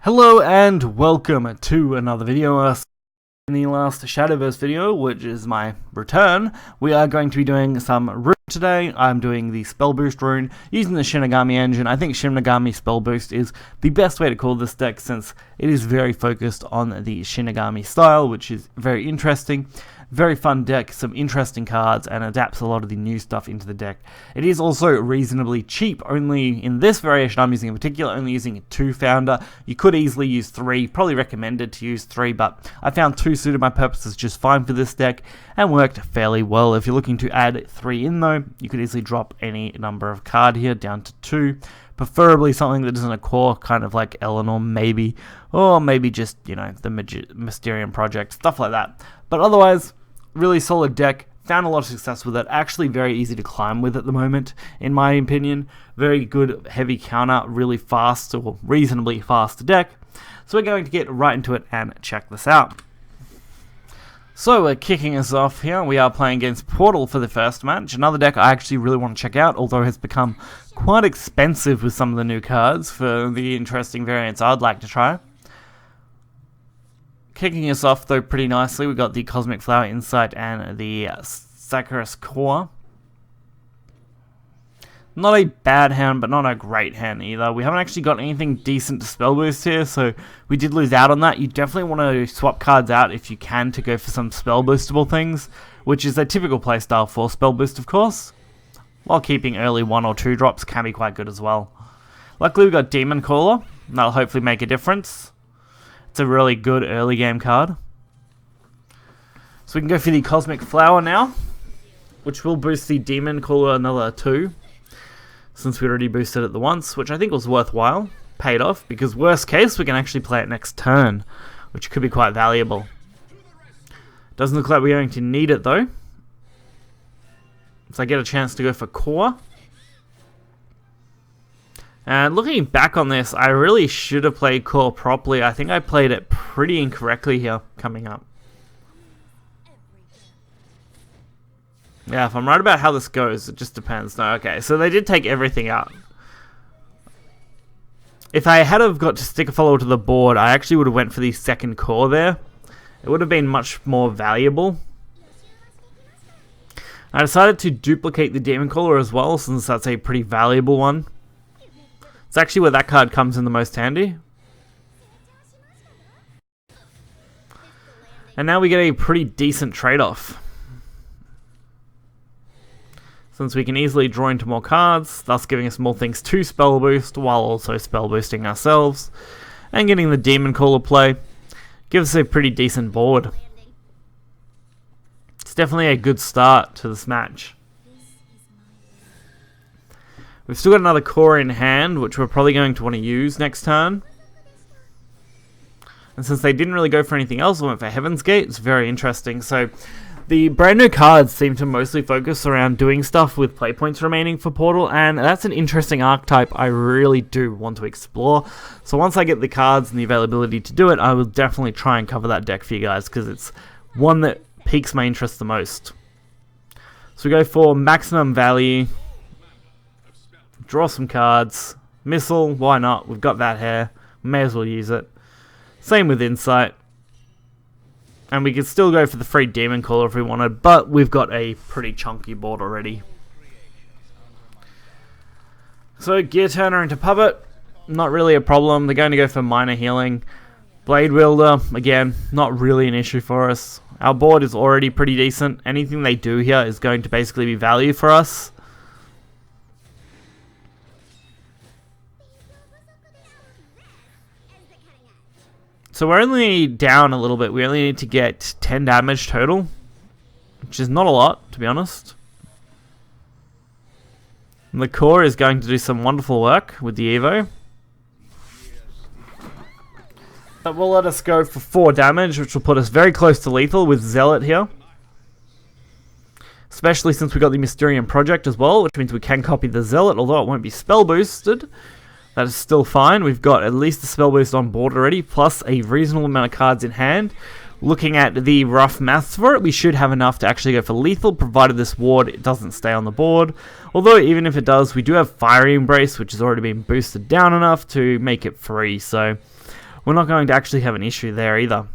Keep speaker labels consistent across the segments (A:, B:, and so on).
A: Hello and welcome to another video. In the last Shadowverse video, which is my return, we are going to be doing some rune today. I'm doing the spell boost rune using the Shikigami engine. I think Shikigami spell boost is the best way to call this deck since it is very focused on the Shikigami style, which is very interesting. Very fun deck, some interesting cards, and adapts a lot of the new stuff into the deck. It is also reasonably cheap, only in this variation I'm using in particular, only using 2 founder. You could easily use 3, probably recommended to use 3, but I found 2 suited my purposes just fine for this deck, and worked fairly well. If you're looking to add 3 in though, you could easily drop any number of card here down to 2. Preferably something that isn't a core, kind of like Eleanor maybe, or maybe just, you know, the Mysterium Project, stuff like that. But otherwise, really solid deck, found a lot of success with it, actually very easy to climb with at the moment, in my opinion. Very good heavy counter, really fast, or reasonably fast deck. So we're going to get right into it and check this out. So we're kicking us off here. We are playing against Portal for the first match. Another deck I actually really want to check out, although it has become quite expensive with some of the new cards for the interesting variants I'd like to try. Kicking us off though pretty nicely, we got the Cosmic Flower Insight and the Saccharus Core. Not a bad hand, but not a great hand either. We haven't actually got anything decent to spell boost here, so we did lose out on that. You definitely want to swap cards out if you can to go for some spell boostable things, which is a typical playstyle for spell boost, of course. While keeping early 1 or 2 drops can be quite good as well. Luckily we got Demon Caller, that'll hopefully make a difference. It's a really good early game card. So we can go for the Cosmic Flower now, which will boost the Demon Caller another 2. Since we already boosted it the once, which I think was worthwhile. Paid off, because worst case we can actually play it next turn, which could be quite valuable. Doesn't look like we're going to need it though. So I get a chance to go for Core. And looking back on this, I really should have played Core properly. I think I played it pretty incorrectly here, coming up. Yeah, if I'm right about how this goes, it just depends. No, okay, so they did take everything out. If I had have got to stick a follower to the board, I actually would have went for the second core there. It would have been much more valuable. I decided to duplicate the Demon Caller as well, since that's a pretty valuable one. It's actually where that card comes in the most handy. And now we get a pretty decent trade-off, since we can easily draw into more cards, thus giving us more things to spell boost, while also spell boosting ourselves. And getting the Demon Caller play gives us a pretty decent board. It's definitely a good start to this match. We've still got another core in hand, which we're probably going to want to use next turn. And since they didn't really go for anything else, we went for Heaven's Gate. It's very interesting. So the brand new cards seem to mostly focus around doing stuff with play points remaining for Portal, and that's an interesting archetype I really do want to explore. So once I get the cards and the availability to do it, I will definitely try and cover that deck for you guys, because it's one that piques my interest the most. So we go for maximum value, draw some cards, Missile, why not, we've got that here, may as well use it. Same with Insight. And we could still go for the free Demon Caller if we wanted, but we've got a pretty chunky board already. So Gear Turner into Puppet, not really a problem. They're going to go for minor healing. Blade Wielder, again, not really an issue for us. Our board is already pretty decent. Anything they do here is going to basically be value for us. So we're only down a little bit. We only need to get 10 damage total, which is not a lot, to be honest. And the core is going to do some wonderful work with the Evo. That will let us go for 4 damage, which will put us very close to lethal with Zealot here. Especially since we got the Mysterium Project as well, which means we can copy the Zealot, although it won't be spell boosted. That is still fine. We've got at least a spell boost on board already, plus a reasonable amount of cards in hand. Looking at the rough maths for it, we should have enough to actually go for lethal, provided this ward doesn't stay on the board. Although, even if it does, we do have Fiery Embrace, which has already been boosted down enough to make it free. So, we're not going to actually have an issue there either,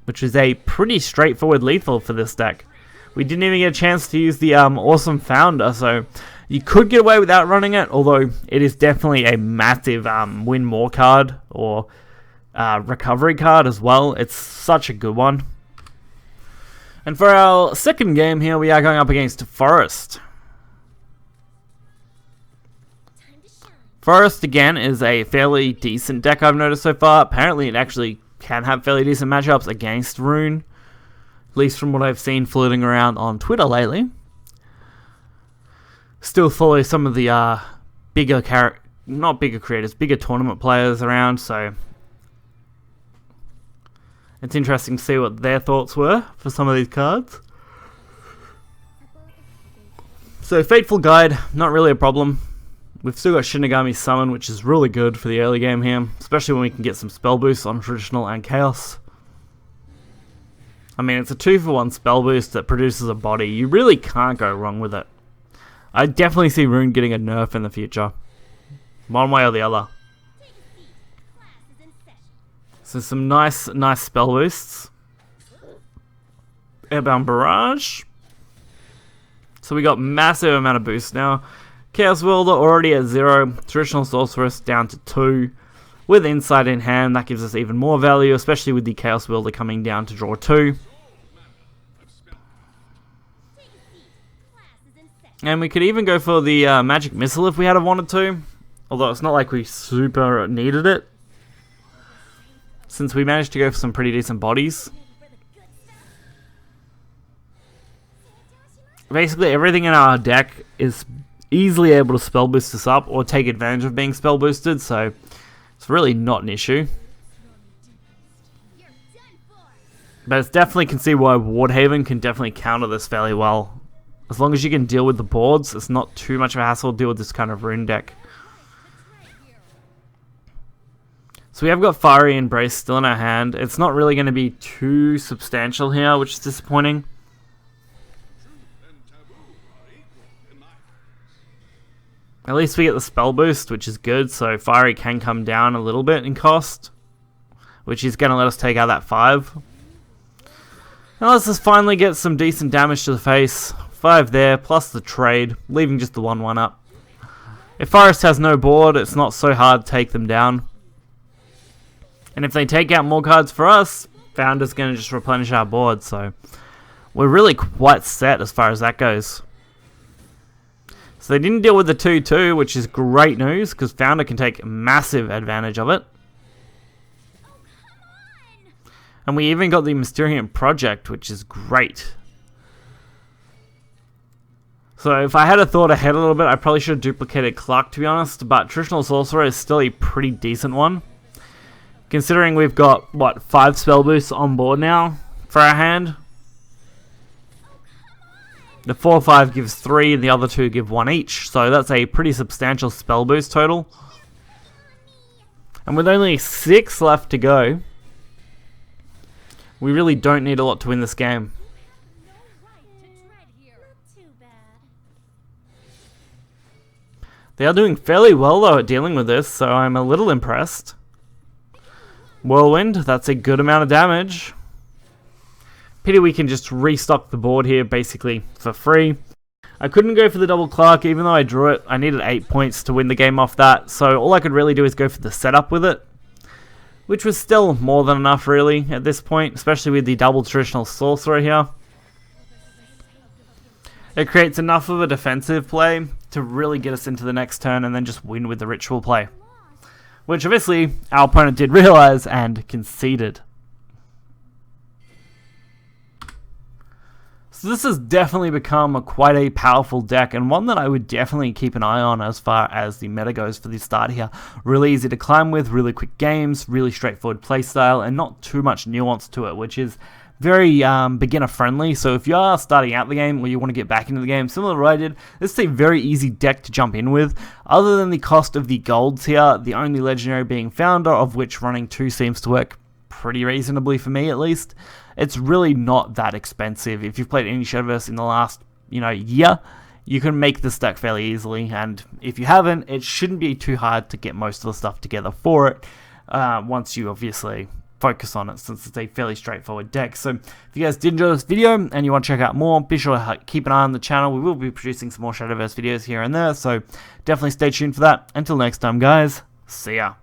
A: which is a pretty straightforward lethal for this deck. We didn't even get a chance to use the awesome Founder, so you could get away without running it, although it is definitely a massive win more card, or recovery card as well. It's such a good one. And for our second game here, we are going up against Forest. Forest, again, is a fairly decent deck I've noticed so far. Apparently it actually can have fairly decent matchups against Rune, at least from what I've seen floating around on Twitter lately. Still follow some of the bigger tournament players around, so it's interesting to see what their thoughts were for some of these cards. So Fateful Guide, not really a problem. We've still got Shikigami Summon, which is really good for the early game here, especially when we can get some spell boosts on Traditional and Chaos. I mean, it's a 2-for-1 spell boost that produces a body. You really can't go wrong with it. I definitely see Rune getting a nerf in the future, one way or the other. So some nice spell boosts. Airbound Barrage. So we got massive amount of boost now. Chaos Wielder already at 0. Traditional Sorceress down to 2. With Insight in hand, that gives us even more value, especially with the Chaos Wielder coming down to draw 2. And we could even go for the Magic Missile if we had wanted to. Although it's not like we super needed it, since we managed to go for some pretty decent bodies. Basically everything in our deck is easily able to spell boost us up or take advantage of being spell boosted, so it's really not an issue. But it's definitely can see why Wardhaven can definitely counter this fairly well. As long as you can deal with the boards, it's not too much of a hassle to deal with this kind of rune deck. So we have got Fiery Embrace still in our hand. It's not really going to be too substantial here, which is disappointing. At least we get the spell boost, which is good, so Fiery can come down a little bit in cost, which is going to let us take out that 5. Now let's just finally get some decent damage to the face. 5 there, plus the trade, leaving just the 1/1 up. If Forest has no board, it's not so hard to take them down. And if they take out more cards for us, Founder's going to just replenish our board, so we're really quite set as far as that goes. So they didn't deal with the 2/2, which is great news, because Founder can take massive advantage of it. And we even got the Mysterium Project, which is great. So if I had a thought ahead a little bit, I probably should have duplicated Clark, to be honest, but Traditional Sorcerer is still a pretty decent one. Considering we've got, what, 5 spell boosts on board now for our hand. The 4/5 gives 3, and the other 2 give 1 each, so that's a pretty substantial spell boost total. And with only 6 left to go, we really don't need a lot to win this game. They are doing fairly well though at dealing with this, so I'm a little impressed. Whirlwind, that's a good amount of damage. Pity we can just restock the board here basically for free. I couldn't go for the double Clark even though I drew it. I needed 8 points to win the game off that, so all I could really do is go for the setup with it, which was still more than enough really at this point, especially with the double Traditional Sorcerer here. It creates enough of a defensive play to really get us into the next turn and then just win with the ritual play, which obviously our opponent did realize and conceded. So this has definitely become quite a powerful deck, and one that I would definitely keep an eye on as far as the meta goes for the start here. Really easy to climb with, really quick games, really straightforward playstyle, and not too much nuance to it, which is very beginner friendly. So if you are starting out the game or you want to get back into the game, similar to what I did, this is a very easy deck to jump in with. Other than the cost of the golds here, the only legendary being Founder, of which running 2 seems to work pretty reasonably for me at least. It's really not that expensive. If you've played any Shadowverse in the last, year, you can make this deck fairly easily, and if you haven't, it shouldn't be too hard to get most of the stuff together for it. once you obviously focus on it, since it's a fairly straightforward deck. So if you guys did enjoy this video and you want to check out more, be sure to keep an eye on the channel. We will be producing some more Shadowverse videos here and there, so definitely stay tuned for that. Until next time, guys, see ya.